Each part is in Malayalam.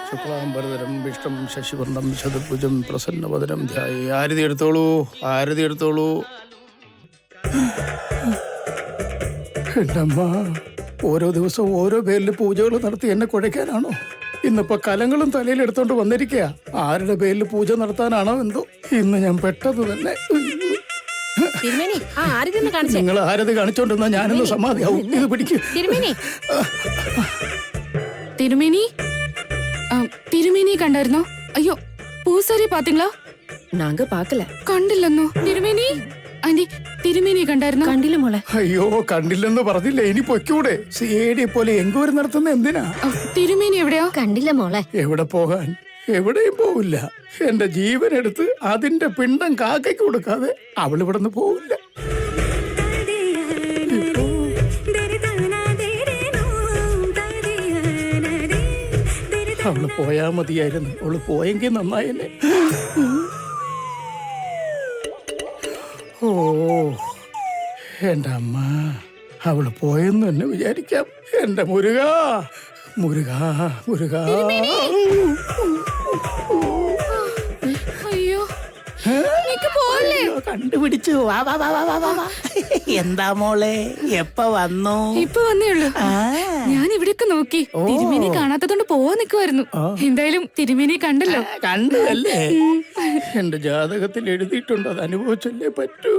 ശുക്ലാംബരധരം വിഷ്ണും ശശിവർണം ശതഭുജം പ്രസന്നവദനം ധ്യായേ. ആരതി എടുത്തോളൂ, ആരതി എടുത്തോളൂ. എൻ്റെ അമ്മ ഓരോ ദിവസവും ഓരോ പേരിൽ പൂജകൾ നടത്തി എന്നെ കുഴയ്ക്കാനാണോ? ഇന്നിപ്പോ കലങ്ങളും തലയിൽ എടുത്തോണ്ട് വന്നിരിക്കുക. ആരുടെ പേരിൽ പൂജ നടത്താനാണോ എന്തോ ഇന്ന് ഞാൻ പെട്ടത് തന്നെ. നിങ്ങൾ ആരതി കാണിച്ചോണ്ടിരുന്ന ഞാനൊന്ന് സമാധിയാവും. ഇത് പിടിക്കും. തിരുമേനി തിരുമേനി കണ്ടായിരുന്നോ? അയ്യോ പൂസാരി പാത്തീங்களா? நாங்க பார்க்கல. കണ്ടില്ലെന്നോ? തിരുമേനി ആന്റി തിരുമേനി കണ്ടായിരുന്നോ? കണ്ടില്ല മോളെ. അയ്യോ കണ്ടില്ലെന്ന് പറഞ്ഞില്ല. ഇനി പൊയ്ക്കൂടെ? സിഐഡി പോലെ എൻക്വയറി നടത്തുന്ന എന്തിനാ? തിരുമേനി എവിടെയോ? കണ്ടില്ല മോളെ. എവിടെ പോകാൻ? എവിടെയും പോവില്ല. എന്റെ ജീവൻ എടുത്ത് അതിന്റെ പിണ്ടം കാക്കയ്ക്ക് കൊടുക്കാതെ അവൾ ഇവിടുന്ന് പോവില്ല. അവള് പോയാ മതിയായിരുന്നു. അവള് പോയെങ്കിൽ നന്നായല്ലേ. ഓ എന്റെ അമ്മ അവള് പോയെന്ന് തന്നെ വിചാരിക്കാം. എന്റെ മുരുക മുരുക മുരുക. അയ്യോ കണ്ടുപിടിച്ചു. എന്താ മോളെ എപ്പ വന്നു? ഇപ്പൊ വന്നേ ഉള്ളൂ. ഞാൻ ഇവിടെയൊക്കെ നോക്കി. തിരുമേനി കാണാത്തതുകൊണ്ട് പോവാൻ നിൽക്കുമായിരുന്നു. എന്തായാലും തിരുമേനി കണ്ടല്ലോ. കണ്ടല്ലേ? എന്റെ ജാതകത്തിൽ എഴുതിയിട്ടുണ്ട്. അത് അനുഭവിച്ചല്ലേ പറ്റൂ.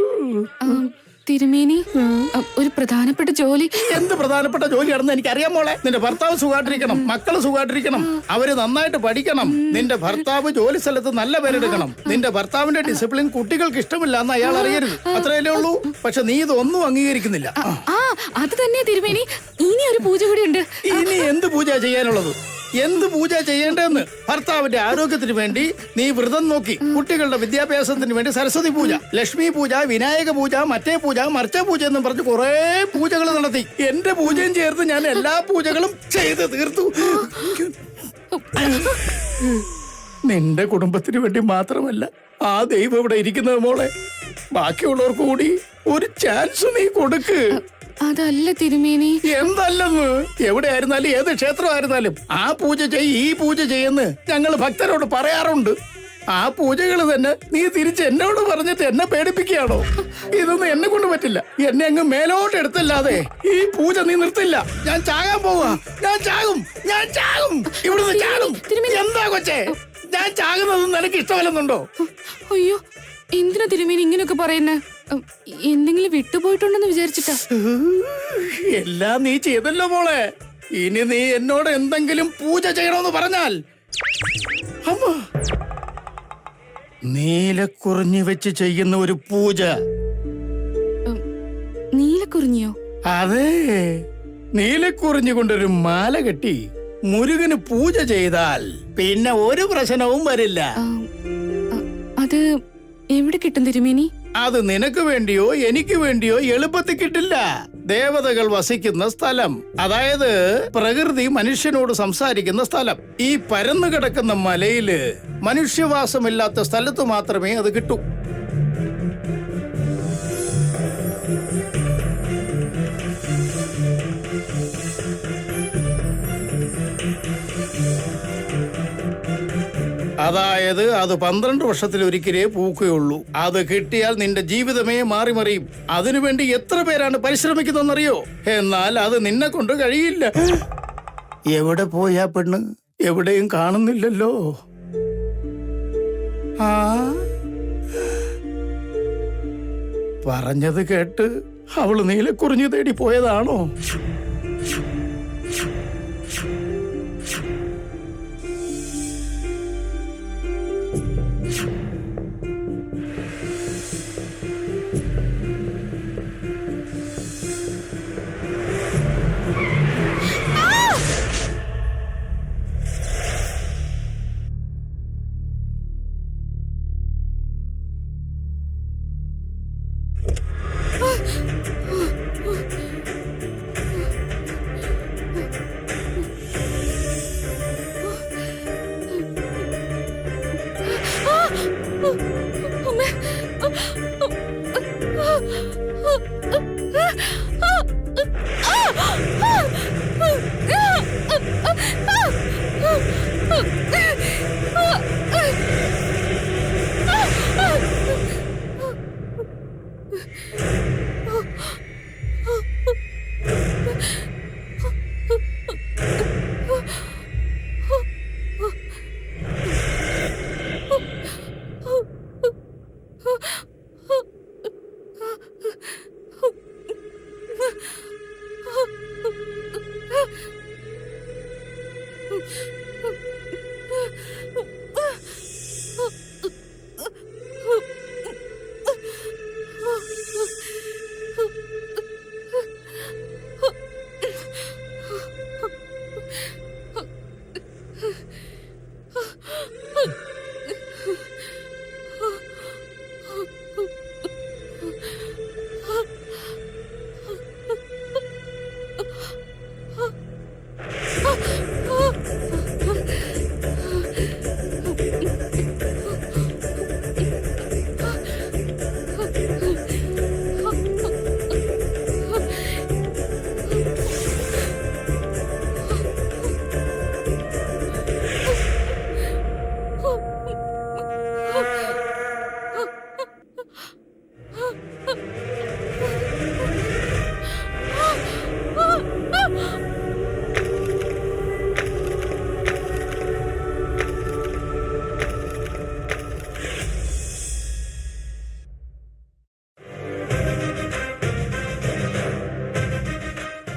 തിരുമേനി ഒരു പ്രധാനപ്പെട്ട ജോലി. എന്ത് പ്രധാനപ്പെട്ട ജോലിയാണെന്ന് എനിക്കറിയാം മോളെ. നിന്റെ ഭർത്താവ് സുഖമായിട്ടിരിക്കണം, മക്കള് സുഖമായിട്ടിരിക്കണം, അവര് നന്നായിട്ട് പഠിക്കണം. നിന്റെ ഭർത്താവ് ജോലി സ്ഥലത്ത് നല്ല പേരെടുക്കണം. നിന്റെ ഭർത്താവിന്റെ ഡിസിപ്ലിൻ കുട്ടികൾക്ക് ഇഷ്ടമില്ല എന്ന് അയാൾ അറിയരുത്. അത്രയല്ലേ ഉള്ളൂ. പക്ഷെ നീ ഇതൊന്നും അംഗീകരിക്കുന്നില്ല. അത് തന്നെ തിരുമേനി. ഇനി ഒരു പൂജ കൂടി ഉണ്ട്. ഇനി എന്ത് പൂജ ചെയ്യാനുള്ളത്? എന്ത് പൂജ ചെയ്യേണ്ടതെന്ന്? ഭർത്താവിന്റെ ആരോഗ്യത്തിന് വേണ്ടി നീ വ്രതം നോക്കി. കുട്ടികളുടെ വിദ്യാഭ്യാസത്തിന് വേണ്ടി സരസ്വതി പൂജ, ലക്ഷ്മി പൂജ, വിനായക പൂജ, മറ്റേ പൂജ, മറിച്ച പൂജ എന്നും പറഞ്ഞ് കുറെ പൂജകൾ നടത്തി. എന്റെ പൂജയും ചേർത്ത് ഞാൻ എല്ലാ പൂജകളും ചെയ്ത് തീർത്തു. നിന്റെ കുടുംബത്തിന് വേണ്ടി മാത്രമല്ല ആ ദൈവം ഇവിടെ ഇരിക്കുന്നത് മോളെ. ബാക്കിയുള്ളവർക്ക് കൂടി ഒരു ചാൻസ് നീ കൊടുക്ക്. അതല്ല തിരുമേനി. എന്തല്ലെന്ന്? എവിടെ ആയിരുന്നാലും ഏത് ക്ഷേത്രമായിരുന്നാലും ആ പൂജ ചെയ്യ്, ഈ പൂജ ചെയ്യുന്ന് ഞങ്ങൾ ഭക്തരോട് പറയാറുണ്ട്. ആ പൂജകൾ തന്നെ നീ തിരിച്ച് എന്നോട് പറഞ്ഞിട്ട് എന്നെ പേടിപ്പിക്കുകയാണോ? ഇതൊന്നും എന്നെ കൊണ്ട് പറ്റില്ല. എന്നെ അങ്ങ് മേലോട്ട് എടുത്തല്ലാതെ ഈ പൂജ നീ നിർത്തില്ല. ഞാൻ ചാകാൻ പോവാ. ഞാൻ ചാകും, ഞാൻ ചാകും, ഇവിടുന്ന് ചാകും. എന്താ കൊച്ചേ, ഞാൻ ചാകുന്നതൊന്നും നിനക്ക് ഇഷ്ടമല്ലെന്നുണ്ടോ? അയ്യോ എന്തിനാ തിരുമേനി ഇങ്ങനെയൊക്കെ പറയുന്നേ? എന്തെങ്കിലും വിട്ടുപോയിട്ടുണ്ടെന്ന് വിചാരിച്ചിട്ടാ. എല്ലാം നീ ചെയ്തല്ലോ മോളെ. ഇനി നീ എന്നോട് എന്തെങ്കിലും പൂജ ചെയ്യണമെന്ന് പറഞ്ഞാൽ അമ്മ നീലക്കുറിഞ്ഞി വെച്ച് ചെയ്യുന്ന ഒരു പൂജ. നീലക്കുറിഞ്ഞിയോ? അതെ, നീലക്കുറിഞ്ഞി കൊണ്ടൊരു മാല കെട്ടി മുരുകന് പൂജ ചെയ്താൽ പിന്നെ ഒരു പ്രശ്നവും വരില്ല. അത് എവിടെ കിട്ടും തിരുമേനി? അത് നിനക്ക് വേണ്ടിയോ എനിക്ക് വേണ്ടിയോ എളുപ്പത്തിൽ കിട്ടില്ല. ദേവതകൾ വസിക്കുന്ന സ്ഥലം, അതായത് പ്രകൃതി മനുഷ്യനോട് സംസാരിക്കുന്ന സ്ഥലം. ഈ പരന്നു കിടക്കുന്ന മലയില് മനുഷ്യവാസമില്ലാത്ത സ്ഥലത്ത് മാത്രമേ അത് കിട്ടൂ. അതായത് അത് 12 വർഷത്തിലൊരിക്കലേ പൂക്കുകയുള്ളൂ. അത് കിട്ടിയാൽ നിന്റെ ജീവിതമേ മാറി മറിയും. അതിനുവേണ്ടി എത്ര പേരാണ് പരിശ്രമിക്കുന്നറിയോ? എന്നാൽ അത് നിന്നെ കൊണ്ട് കഴിയില്ല. എവിടെ പോയാ പെണ്ണ്? എവിടെയും കാണുന്നില്ലല്ലോ. പറഞ്ഞത് കേട്ട് അവള് നീലക്കുറിഞ്ഞി തേടി പോയതാണോ? അമ്മേ.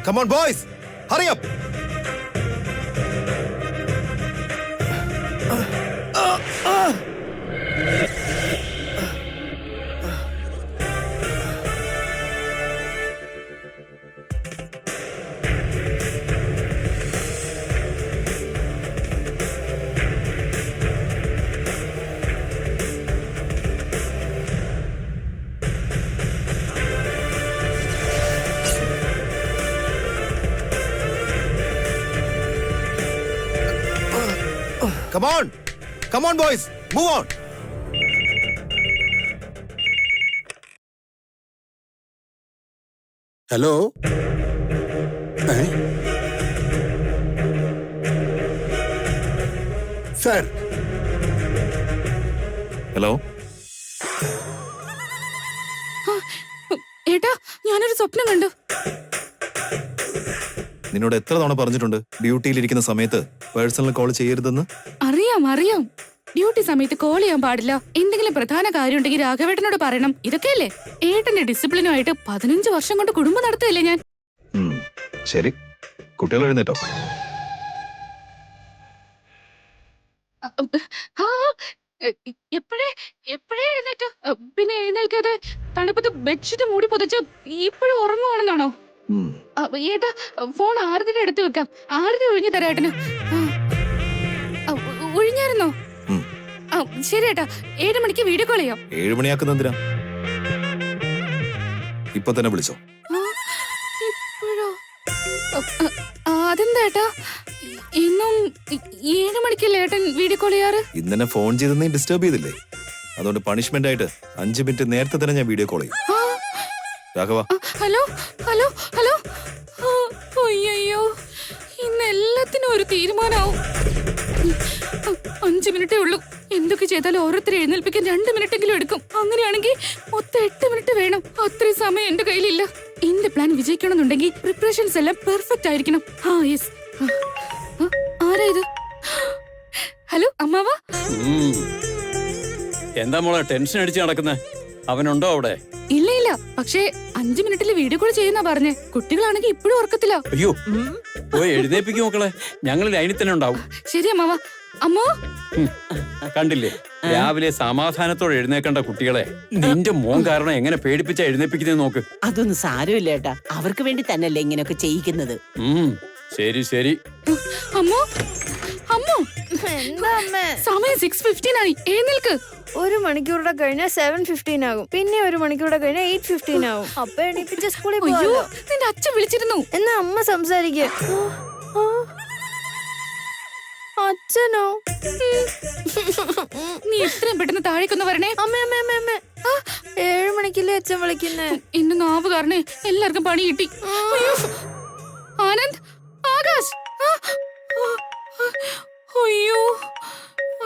Come on, boys! Hurry up! Come on! Come on, boys! Move on! Hello sir. Hello ഏട്ടാ, ഞാനൊരു സ്വപ്നം കണ്ടു. നിന്നോട് എത്ര തവണ പറഞ്ഞിട്ടുണ്ട് ഡ്യൂട്ടിയിലിരിക്കുന്ന സമയത്ത് പേഴ്സണൽ കോൾ ചെയ്യരുതെന്ന്? അറിയാം. ഡ്യൂട്ടി സമയത്ത് കോൾ ചെയ്യാൻ പാടില്ല. എന്തെങ്കിലും പ്രധാന കാര്യം ഉണ്ടെങ്കിൽ രാഘവേട്ടനോട് പറയണം. ഇതൊക്കെയല്ലേ ഏട്ടന്റെ ഡിസിപ്ലിനുമായിട്ട് 15 വർഷം കൊണ്ട് കുടുംബം നടത്തുകയല്ലേ ഞാൻ. ശരി, കുട്ടികൾ എഴുന്നേറ്റോ? എപ്പോഴേ എഴുന്നേറ്റു. പിന്നെ എഴുന്നേൽക്കാതെ തണുപ്പത്ത് ബെഡ്ഷീറ്റ് മൂടി പൊതിച്ച് ഇപ്പോഴും ഉറങ്ങുവാണെന്നാണോ? ഏട്ടാ, ഫോൺ ആരതിന്റെ എടുത്ത് വെക്കാം. ആരതി ഒഴിഞ്ഞു തരാട്ടന്. ഒഴിഞ്ഞായിരുന്നോ? ശരി ഏട്ടാ, 7 മണിക്ക് വീഡിയോ കോൾ ചെയ്യാം. 7 മണിയാക്കുന്ന എന്തിനാ? ഇപ്പൊ തന്നെ വിളിച്ചോ? ഇപ്പോഴോ? അതെന്താ ഏട്ടാ, ഇന്നും 7 മണിക്കല്ലേ ഏട്ടൻ വീഡിയോ കോൾ ചെയ്യാറ്? ഇന്നെ ഫോൺ ചെയ്ത് നീ ഡിസ്റ്റർബ് ചെയ്തില്ലേ? അതുകൊണ്ട് പണിഷ്മെന്റ് ആയിട്ട് 5 മിനിറ്റ് നേരത്തെ തന്നെ ഞാൻ വീഡിയോ കോൾ ചെയ്യും. രാഘവ. ഹലോ. അയ്യോ, ഇന്ന് എല്ലാത്തിനും ഒരു തീരുമാനമാവും. 5 മിനിറ്റേ ഉള്ളൂ. എന്തൊക്കെ ചെയ്താലും ഓരോരുത്തരെ എഴുന്നേൽപ്പിക്കാൻ 2 മിനിറ്റെങ്കിലും എടുക്കും. അങ്ങനെയാണെങ്കിൽ മൊത്തം 8 മിനിറ്റ് വേണം. അത്രയും സമയം എന്റെ കയ്യിലില്ല. എന്റെ പ്ലാൻ വിജയിക്കണമെന്നുണ്ടെങ്കിൽ പ്രിപ്പറേഷൻസ് എല്ലാം പെർഫെക്റ്റ് ആയിരിക്കണം. യെസ്. ആരാ ഇത്? ഹലോ അമ്മാവ. എന്താ മോളെ ടെൻഷൻ അടിച്ച് നടക്കുന്നേ? അവനുണ്ടോ അവിടെ? ഇല്ല, പക്ഷേ 5 മിനിറ്റിൽ വീഡിയോ കോൾ ചെയ്യുന്ന പറഞ്ഞേ. കുട്ടികളാണെങ്കിൽ ഇപ്പോഴും ഉറക്കത്തില്ല. അയ്യോ, പോയി എഴുന്നേപ്പിക്കും മക്കളെ. ഞങ്ങൾ ലൈനിൽ തന്നെ ഉണ്ടാവും. ശരി അമ്മാവ. അമ്മോ, കണ്ടില്ലേ, രാവിലെ സമാധാനത്തോടെ എഴുന്നേക്കേണ്ട കുട്ടികളെ നിന്റെ മോൻ കാരണം എങ്ങനെ പേടിപ്പിച്ച എഴുന്നേപ്പിക്കുന്നത് നോക്ക്. അതൊന്നും സാരമില്ല ഏട്ടാ, അവർക്ക് വേണ്ടി തന്നെയല്ലേ ഇങ്ങനെയൊക്കെ ചെയ്യിക്കുന്നത്. ശരി. അമ്മോ, എന്താ അമ്മേ? സമയം 6:15 ആയി. എഴുന്നേൽക്ക്. 1 മണിക്കൂറുടെ കഴിഞ്ഞാൽ 7:15 ആകും. പിന്നെ 1 മണിക്കൂറുടെ കഴിഞ്ഞാൽ 8:15 ആകും. അപ്പൊ എണീപ്പിച്ച സ്കൂളിൽ അയ്യോ, പോവാലോ. നിന്റെ അച്ഛൻ വിളിച്ചിരുന്നു. എന്നാ അമ്മ സംസാരിക്കേ. അച്ഛനോ? നീ എത്രയും പെട്ടെന്ന് താഴേക്കൊന്ന് വരണേ. അമ്മ അമ്മ അമ്മ അമ്മ 7 മണിക്കല്ലേ അച്ഛൻ വിളിക്കുന്നേ? ഇന്ന് നാവ് കാരണേ എല്ലാവർക്കും പണി കിട്ടി. അയ്യോ. ആനന്ദ്, ആകാശ്. അയ്യോ,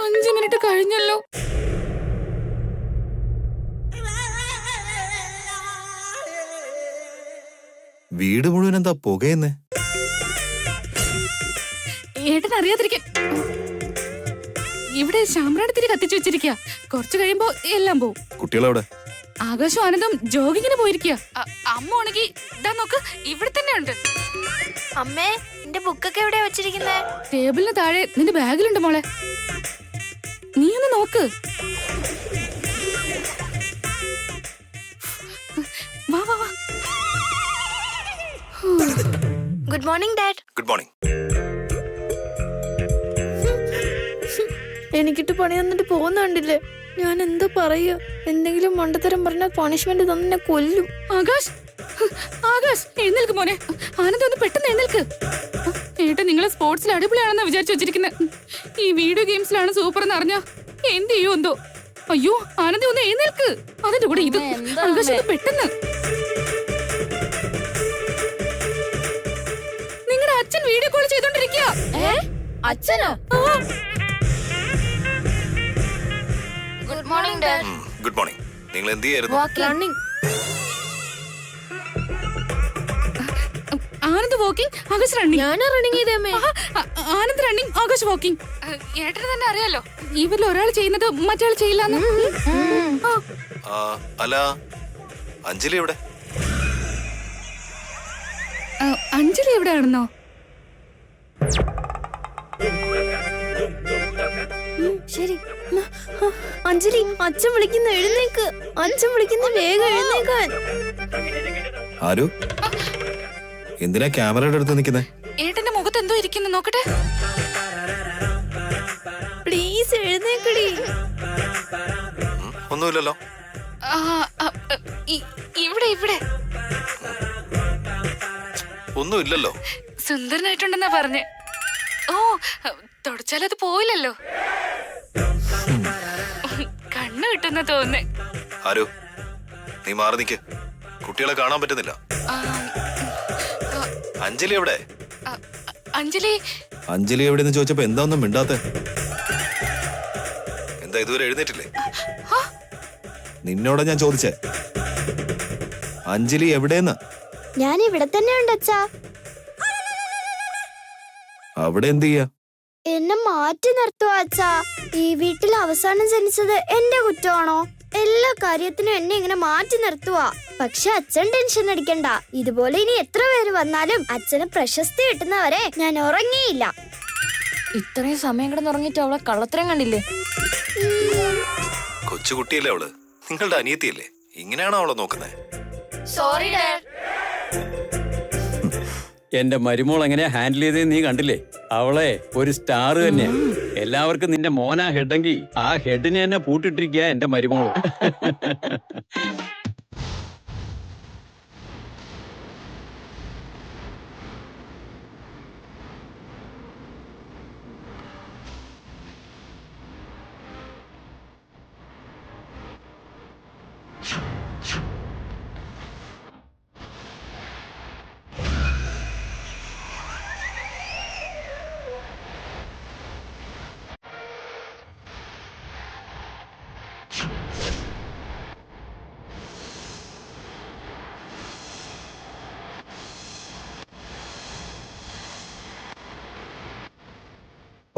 5 മിനിറ്റ് കഴിഞ്ഞല്ലോ. വീട് മുഴുവൻ എന്താ പുകയെന്ന്? ഏട്ടൻ അറിയാതിരിക്കാൻ ഇവിടെ ശാമ്പ്രാണത്തിരി കത്തിച്ചു വെച്ചിരിക്കുക. കുറച്ചു കഴിയുമ്പോ എല്ലാം പോവും. കുട്ടികളെവിടെ? ആകാശം ആനന്ദം ജോഗിങ്ങിന് പോയിരിക്കുക. അമ്മ ആണെങ്കി ഇതാ നോക്ക്, ഇവിടെ തന്നെ ഉണ്ട്. അമ്മേ, എന്റെ ബുക്കൊക്കെ എവിടെയാ വെച്ചിരിക്കുന്നേ? ടേബിളിന് താഴെ നിന്റെ ബാഗിലുണ്ട് മോളെ. നീ ഒന്ന് നോക്ക്. വാ വാ വാ. Good morning dad. Good morning. എനിക്കിട്ട് പണി തന്നിട്ട് പോകുന്നുണ്ടില്ലേ? ഞാൻ എന്താ പറയാ? എന്തെങ്കിലും മണ്ടത്തരം പറഞ്ഞാൽ പണിഷ്മെന്റ് തന്നെ കൊല്ലും. ആകാശ്, ആകാശ് എഴുന്നേൽക്ക് മോനെ. ആനന്ദം ഒന്ന് പെട്ടെന്ന് എഴുന്നേൽക്ക്. ഏട്ടാ നിങ്ങളെ സ്പോർട്സിൽ അടിപൊളിയാണെന്നാ വിചാരിച്ചു വെച്ചിരിക്കുന്നത്. ഈ വീഡിയോ ഗെയിംസിലാണ് സൂപ്പർ എന്ന് അറിഞ്ഞാ എന്ത് ചെയ്യോ എന്തോ. അയ്യോ ആനന്ദം ഒന്ന് എഴുന്നേൽക്ക്. അതിന്റെ കൂടെ ഇത്. ആകാശ് ഒന്ന് പെട്ടെന്ന്. നിങ്ങളുടെ അച്ഛൻ വീഡിയോ കോൾ ചെയ്തോണ്ടിരിക്കുക. അച്ഛനോ? ഗുഡ് മോർണിംഗ് ഡാഡ്. ഗുഡ് മോർണിംഗ്. നിങ്ങൾ എന്ത് ചെയ്യായിരുന്നു? Running. Anand walking, Akash running. ഞാനാ റണ്ണിംഗ് ചെയ്തേ. Anand running, Akash walking. ഏട്ടന് തന്നെ അറിയാലോ ഇവരിൽ ഒരാൾ ചെയ്യുന്നത് മറ്റൊരാൾ ചെയ്യില്ലെന്ന്. അല്ല, അഞ്ജലി എവിടെ? അഞ്ജലി എവിടെയാണെന്നോ? ശരി. അഞ്ജലി, അച്ഛൻ വിളിക്കുന്ന, എഴുന്നേക്ക്. അച്ഛൻ വിളിക്കുന്ന, വേഗം എഴുന്നേക്കാൻ. ആരോ? എന്തിനാ ക്യാമറയുടെ അടുത്ത് നിൽക്കുന്നേ? ഏട്ടന്റെ മുഖത്ത് എന്തോ ഇരിക്കുന്നു, നോക്കട്ടെ. പ്ലീസ് എഴുന്നേക്കടി. ഒന്നുമില്ലല്ലോ. ഇവിടെ ഇവിടെ ഒന്നുമില്ലല്ലോ. സുന്ദരനായിട്ടുണ്ടെന്നാ പറഞ്ഞേ. ഓ, തുടച്ചാലത് പോയില്ലല്ലോ. കണ്ണു കിട്ടുന്ന തോന്നുന്നേ. ആരോ, നീ മാറി നിൽക്ക്. കുട്ടികളെ കാണാൻ പറ്റുന്നില്ല. അഞ്ജലി എവിടെ? അഞ്ജലി, അഞ്ജലി എവിടെന്ന് ചോദിച്ചപ്പോ എന്താ ഒന്നും മിണ്ടാത്തെ? എന്താ ഇതുവരെ എഴുന്നേറ്റില്ലേ? നിന്നോടാ ഞാൻ ചോദിച്ചേ. അഞ്ജലി എവിടെന്ന്? ഞാൻ ഇവിടെ തന്നെ ഉണ്ട് അച്ഛാ. അവിടെ എന്ത് ചെയ്യാ? എന്നെ മാറ്റി നിർത്തുവാ അച്ഛാ. ഈ വീട്ടിൽ അവസാനം ജനിച്ചത് എന്റെ കുറ്റമാണോ? എല്ലാ കാര്യത്തിനും എന്നെ ഇങ്ങനെ മാറ്റി നിർത്തുവാ. പക്ഷെ അച്ഛൻ ടെൻഷൻ അടിക്കണ്ട. ഇതുപോലെ ഇനി എത്ര പേര് വന്നാലും അച്ഛന് പ്രശസ്തി കിട്ടുന്നവരെ ഞാൻ ഉറങ്ങിയില്ല. ഇത്രയും സമയം കിടന്നുറങ്ങിട്ട് അവളെ കള്ളത്തരം കണ്ടില്ലേ? കൊച്ചുകുട്ടിയല്ലേ അവള്? നിങ്ങളുടെ അനിയത്തിയല്ലേ? ഇങ്ങനെയാണോ അവളെ നോക്കുന്നത്? Sorry dad. എന്റെ മരുമോൾ എങ്ങനെയാ ഹാൻഡിൽ ചെയ്തത് നീ കണ്ടില്ലേ? അവളെ ഒരു സ്റ്റാർ തന്നെയാ. എല്ലാവർക്കും നിന്റെ മോനാ ഹെഡെങ്കിൽ ആ ഹെഡിനെ തന്നെ പൂട്ടിട്ടിരിക്കുക എന്റെ മരുമോള്.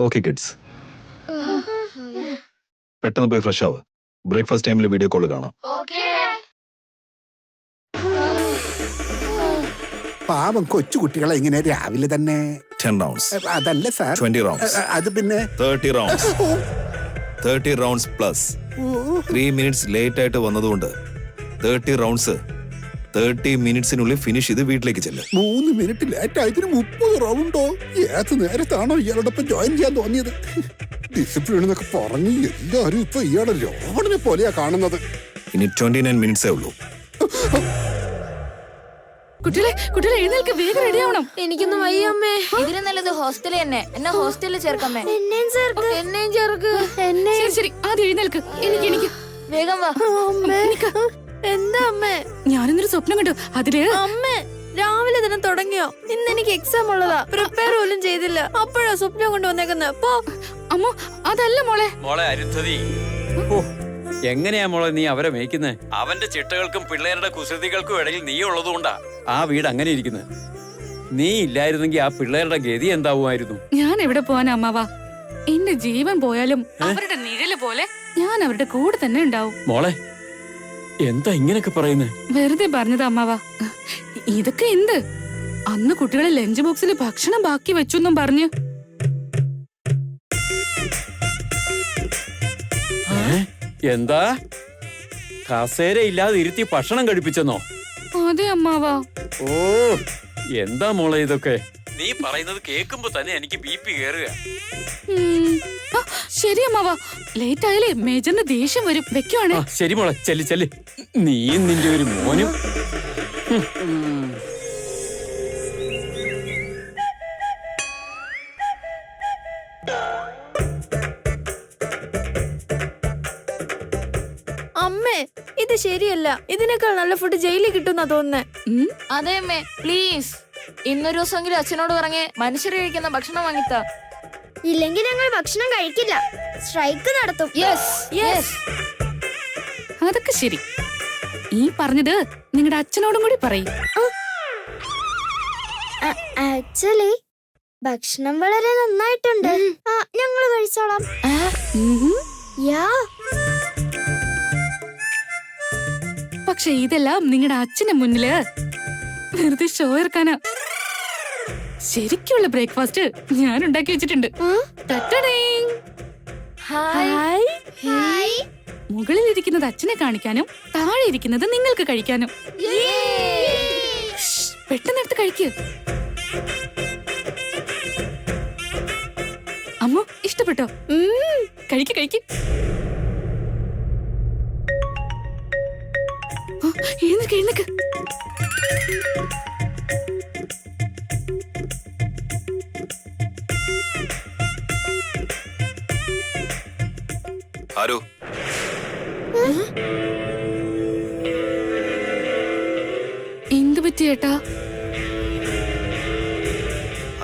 ഓക്കെ കിഡ്സ്, പെട്ടെന്ന് പോയി ഫ്രഷ് ആവുക. ബ്രേക്ക്ഫാസ്റ്റ് ടൈമിൽ വീഡിയോ കോൾ കാണാം. പാവം കൊച്ചുകുട്ടികളെ ഇങ്ങനെ രാവിലെ തന്നെ 10 rounds. അതല്ല സാർ, 20 rounds. അത് പിന്നെ 30 rounds. 30 rounds plus 3 minutes late ആയിട്ട് വന്നതുകൊണ്ട് 30 rounds 30 മിനിറ്റ്സിനുള്ളിൽ ഫിനിഷ് ചെയ്ത് വീട്ടിലേക്ക് ചെല്ലും. 3 മിനിറ്റ് ലേറ്റ് ആയതിന് 30 റൗണ്ടോ? ഏത് നേരത്താണോ ഇയാളോടൊപ്പം ജോയിൻ ചെയ്യാൻ തോന്നിയത്? ഡിസിപ്ലിൻ എന്നൊക്കെ പറഞ്ഞ് എല്ലാരും ഇപ്പൊ ഇയാളെ രാവണനെ പോലെയാ കാണുന്നത്. ഇനി 29 മിനിറ്റ്സേ ഉള്ളൂ. കുട്ടികളെ എഴുന്നേൽക്ക്, വേഗം റെഡി ആവണം. എനിക്കൊന്നും വയ്യ അമ്മേ. ഇതിന് നല്ലത് ഹോസ്റ്റലിൽ തന്നെ. എന്നെ ഹോസ്റ്റലിൽ ചേർക്കമ്മേ. എന്നെയും ചേർക്ക്. എന്നെയും ചേർക്ക്. ശരി ആദ്യം എഴുന്നേൽക്ക്. എനിക്ക് വേഗം വാ. എന്താ അമ്മേ? ഞാനിന്നൊരു സ്വപ്നം കണ്ടു. അതില് അമ്മേ രാവിലെ തന്നെ തുടങ്ങിയോ? ഇന്ന് എനിക്ക് എക്സാം ഉള്ളതാ. പ്രിപ്പയർ പോലും ചെയ്തില്ല. അപ്പോഴാ സ്വപ്നം കൊണ്ടുവന്നേക്കുന്നത്. പോ. അമ്മോ, അതല്ല മോളെ. മോളെ അരുന്ധതി, ഓ, എങ്ങനെയാ മോളെ നീ അവരെ മേയ്ക്കുന്നത്? അവന്റെ ചിട്ടകൾക്കും പിള്ളേരുടെ കുസൃതികൾക്കും ഇടയിൽ നീ ഉള്ളതുകൊണ്ടാ ആ വീട് അങ്ങനെ ഇരിക്കുന്നത്. നീ ഇല്ലായിരുന്നെങ്കിൽ ആ പിള്ളേരുടെ ഗതി എന്താവുമായിരുന്നു? ഞാൻ എവിടെ പോവാനാ അമ്മാവാ? എന്റെ ജീവൻ പോയാലും അവരുടെ നിഴല് പോലെ ഞാൻ അവരുടെ കൂടെ തന്നെ ഉണ്ടാവും. മോളെ എന്താ ഇങ്ങനൊക്കെ പറയുന്നത്? വെറുതെ പറഞ്ഞത് അമ്മാവാ. ഇതൊക്കെ എന്ത്? അന്ന് കുട്ടികളെ ലഞ്ച് ബോക്സിൽ ഭക്ഷണം ബാക്കി വെച്ചെന്നും പറഞ്ഞു. എന്താ കസേര ഇല്ലാതെ ഇരുത്തി ഭക്ഷണം കഴിപ്പിച്ചെന്നോ? അതെ അമ്മാവാ. ഓ, എന്താ മോളെ ഇതൊക്കെ? നീ പറയുന്നത് കേൾക്കുമ്പോ തന്നെ എനിക്ക് BP കയറുക. ശരി അമ്മാവാ, ലേറ്റ് ആയാലേ മേജറിന് ദേഷ്യം വരും. വെക്കുവാണേ. ശരി മോളെ, ചെല്ല്. നീയും നിന്റെ ഒരു മോനും. അമ്മേ ഇത് ശരിയല്ല. ഇതിനേക്കാൾ നല്ല ഫുഡ് ജയിലിൽ കിട്ടുന്നാ തോന്നുന്നേ. അതെ അമ്മേ, പ്ലീസ് ഇന്നൊരു ദിവസമെങ്കിലും അച്ഛനോട് പറഞ്ഞ് മനുഷ്യർ കഴിക്കുന്ന ഭക്ഷണം വാങ്ങിത്താ. ഇല്ലെങ്കിൽ ഞങ്ങൾ ഭക്ഷണം കഴിക്കില്ല. സ്ട്രൈക്ക് നടത്തും. അതൊക്കെ ശരി. ഈ പറഞ്ഞത് നിങ്ങളുടെ അച്ഛനോടും കൂടി പറയും. ആക്ച്വലി ഭക്ഷണം വളരെ നന്നായിട്ടുണ്ട്. ഞങ്ങൾ കഴിച്ചോളാം. യാ. പക്ഷെ ഇതെല്ലാം നിങ്ങളുടെ അച്ഛന്റെ മുന്നില് വെറുതെ ഷോ ഇറക്കാനാ. ശരിക്കുള്ള ബ്രേക്ക്ഫാസ്റ്റ് ഞാൻ ഉണ്ടാക്കി വെച്ചിട്ടുണ്ട്. മുകളിൽ ഇരിക്കുന്നത് അച്ഛനെ കാണിക്കാനും താഴെ ഇരിക്കുന്നത് നിങ്ങൾക്ക് കഴിക്കാനും. പെട്ടെന്ന് എടുത്ത് കഴിക്ക്. അമ്മോ, ഇഷ്ടപ്പെട്ടോ? കഴിക്ക്. എഴുന്നേക്ക്. ആരോ എന്ത് പറ്റി ഏട്ടാ?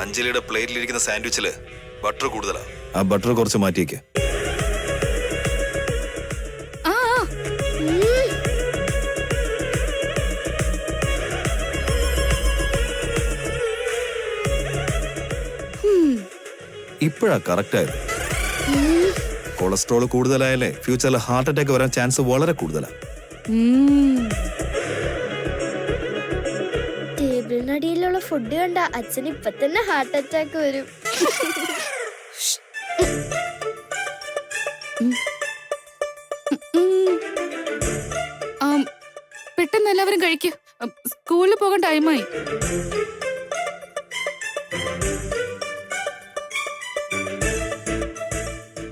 അഞ്ജലിയുടെ പ്ലേറ്റിലിരിക്കുന്ന സാൻഡ്വിച്ചില് ബട്ടർ കൂടുതലാ. ആ ബട്ടർ കുറച്ച് മാറ്റിയേക്ക്. ഇപ്പോഴാ കറക്റ്റ് ആയത്. കൊളസ്ട്രോൾ കൂടുതലായാലേ ഫ്യൂച്ചറിൽ ഹാർട്ട് അറ്റാക്ക് വരാൻ ചാൻസ് വളരെ കൂടുതലാ. ടേബിളിനടിയിലുള്ള ഫുഡ് കണ്ട അച്ഛന് ഇപ്പൊ തന്നെ ഹാർട്ട് അറ്റാക്ക് വരും. പെട്ടെന്ന് എല്ലാവരും കഴിക്ക്. സ്കൂളിൽ പോകാൻ ടൈമായി.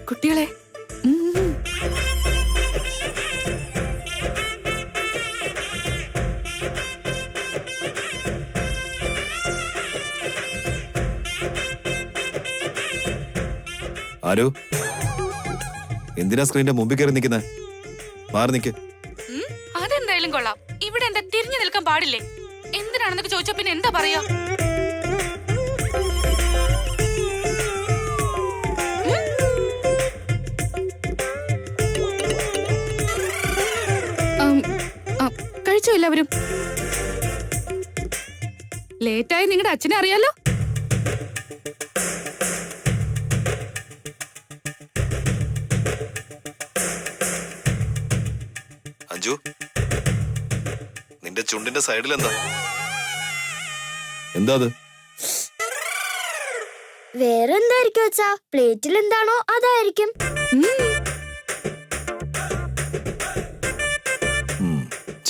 കുട്ടികളെ, ആരോ എന്തിനാ സ്ക്രീനിന്റെ മുമ്പിൽ കയറി നിൽക്കുന്നത്? മാറി നിൽക്ക്. അതെന്തായാലും കൊള്ളാം. ഇവിടെ എന്താ തിരിഞ്ഞു നിൽക്കാൻ പാടില്ലേ? എന്തിനാണെന്നൊക്കെ ചോദിച്ചാ പിന്നെ എന്താ പറയാ? കഴിച്ചോ എല്ലാവരും? ലേറ്റായി നിങ്ങളുടെ അച്ഛനെ അറിയാലോ. അഞ്ജു, നിന്റെ ചുണ്ടിന്റെ സൈഡിൽ എന്താ അത്? വേറെ എന്തായിരിക്കും അച്ഛാ? പ്ലേറ്റിൽ എന്താണോ അതായിരിക്കും.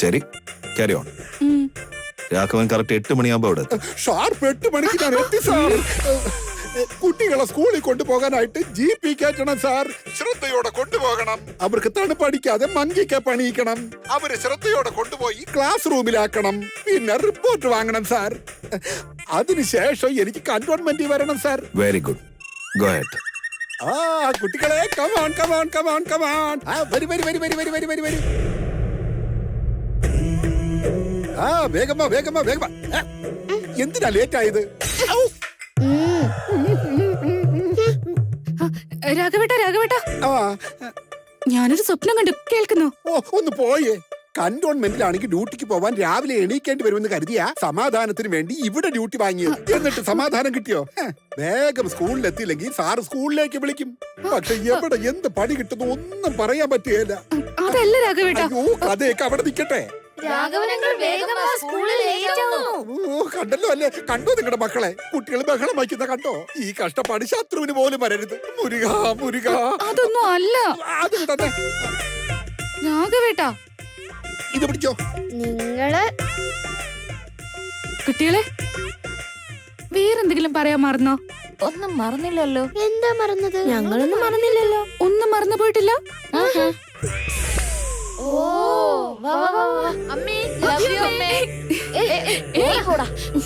ശരി, ക്യാരി ഓൺ. രാഘവൻ കറക്റ്റ് 8 മണിയാകുമ്പോ അവിടെ ഷാർപ്പ് 8 മണിക്ക് ഞാൻ എത്തി സാർ. കുട്ടികളെ സ്കൂളിൽ കൊണ്ടുപോകാനായിട്ട് ജീപ്പി കയറ്റണം സാർ. ശ്രദ്ധയോടെ കൊണ്ടുപോകണം. അവർക്ക് തണുപ്പടിക്കാതെ മങ്കിക്ക് പണിയിക്കണം. അവരെ ശ്രദ്ധയോടെ കൊണ്ടുപോയി ക്ലാസ് റൂമിലാക്കണം. പിന്നെ റിപ്പോർട്ട് വാങ്ങണം സാർ. അതിനുശേഷം എനിക്ക് കന്റോൺമെന്റിൽ വരണം sir. Very good, go head. ആ കുട്ടികളെ കമോൺ കമോൺ കമോൺ കമോൺ. വരി വരി വരി വരി വരി വരി വരി വരി. ആ വേഗമാ വേഗമാ വേഗമാ. എന്തിനാ ലേറ്റ് ആയത്? രാഘവേട്ടാ രാഘവേട്ടാ, ആ ഞാനൊരു സ്വപ്നം കണ്ടു, കേൾക്കുന്നു. ഓ ഒന്ന് പോയേ. കന്റോൺമെന്റിലാണെങ്കിൽ ഡ്യൂട്ടിക്ക് പോവാൻ രാവിലെ എണീക്കേണ്ടി വരുമെന്ന് കരുതിയാ സമാധാനത്തിന് വേണ്ടി ഇവിടെ ഡ്യൂട്ടി വാങ്ങിയത്. എന്നിട്ട് സമാധാനം കിട്ടിയോ? വേഗം സ്കൂളിലെത്തിയില്ലെങ്കിൽ സാറ് സ്കൂളിലേക്ക് വിളിക്കും. പക്ഷെ എവിടെ എന്ത് പണി കിട്ടുന്നു ഒന്നും പറയാൻ പറ്റുകയില്ല. അതല്ല രാഘവേട്ടാ, അയ്യോ കഥയൊക്കെ അവിടെ നിൽക്കട്ടെ. ഓ കണ്ടല്ലോ അല്ലേ, കണ്ടോ നിങ്ങളുടെ മക്കളെ? കുട്ടികൾ ബഹളം വയ്ക്കുന്ന കണ്ടോ? ഈ കഷ്ടപ്പാട് ശത്രുവിന് പോലും വരരുത്. മുരുക മുരുക. അതൊന്നും അല്ല അത് തന്നെ. രാഘവേട്ടാ. ഇത് പിടിച്ചോ. നിങ്ങള് കുട്ടികളെ, വേറെന്തെങ്കിലും പറയാൻ മറന്നോ? ഒന്നും മറന്നില്ലല്ലോ. എന്താ മറന്നത്? ഞങ്ങളൊന്നും മറന്നില്ലല്ലോ. ഒന്നും മറന്നു പോയിട്ടില്ല. ഓ വാ വാ വാ വാ. അമ്മേ ലവ് യു അമ്മേ.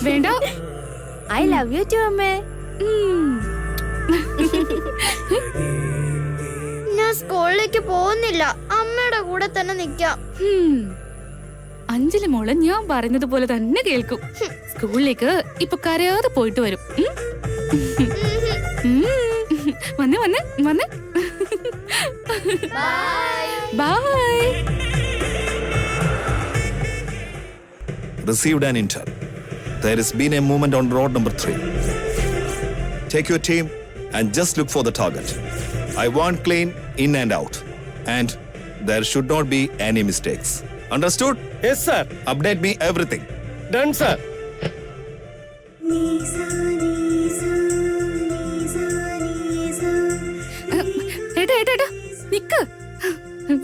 വേണ്ട, ഐ ലവ് യു ടു അമ്മേ. ഞാൻ സ്കൂളിലേക്ക് പോകുന്നില്ല. അമ്മയുടെ കൂടെ തന്നെ നിക്കാം. അഞ്ജലി മോള് ഞാൻ പറയുന്നത് പോലെ തന്നെ കേൾക്കും. സ്കൂളിലേക്ക് ഇപ്പൊ കരയാതെ പോയിട്ട് വരും. വന്ന് വന്ന് വന്ന്. By. Received an intel. There has been a movement on road number 3. Take your team and just look for the target. I want clean in and out. And there should not be any mistakes. Understood? Yes, sir. Update me everything. Done, sir. ഏട്ടാ ഏട്ടാ ഏട്ടാ, നിക്ക്.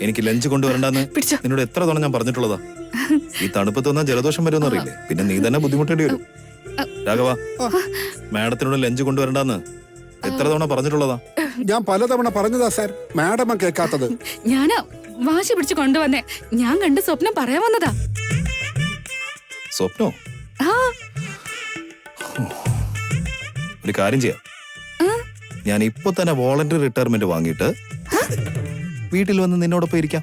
എനിക്ക് ലഞ്ച് കൊണ്ടുവരണ്ടെന്ന് പിടിച്ചോ. നിന്നോട് എത്ര തവണ ഞാൻ പറഞ്ഞിട്ടുള്ളതാ? ഈ തണുപ്പത്ത് വന്നാൽ ജലദോഷം വരുമെന്ന് അറിയില്ലേ? പിന്നെ നീ തന്നെ ബുദ്ധിമുട്ടേണ്ടി വരും. രാഘവ, മാഡത്തിനോട് ലഞ്ച് കൊണ്ടുവരണ്ടെന്ന് എത്ര തവണ പറഞ്ഞിട്ടുള്ളതാ? ഞാൻ പലതവണ പറഞ്ഞതാ സാർ, മാഡം കേൾക്കാത്തത്. ഞാനാ വാശി പിടിച്ച് കൊണ്ടുവന്നേ. ഞാൻ കണ്ട് സ്വപ്നം പറയാൻ വന്നതാ. സ്വപ്നോ? ആ, ഒരു കാര്യം ചെയ്യാം. ഞാൻ ഇപ്പൊ തന്നെ വോളണ്ടറി റിട്ടയർമെന്റ് വാങ്ങിയിട്ട് വീട്ടിൽ വന്ന് നിന്നോടൊപ്പം ഇരിക്കാം.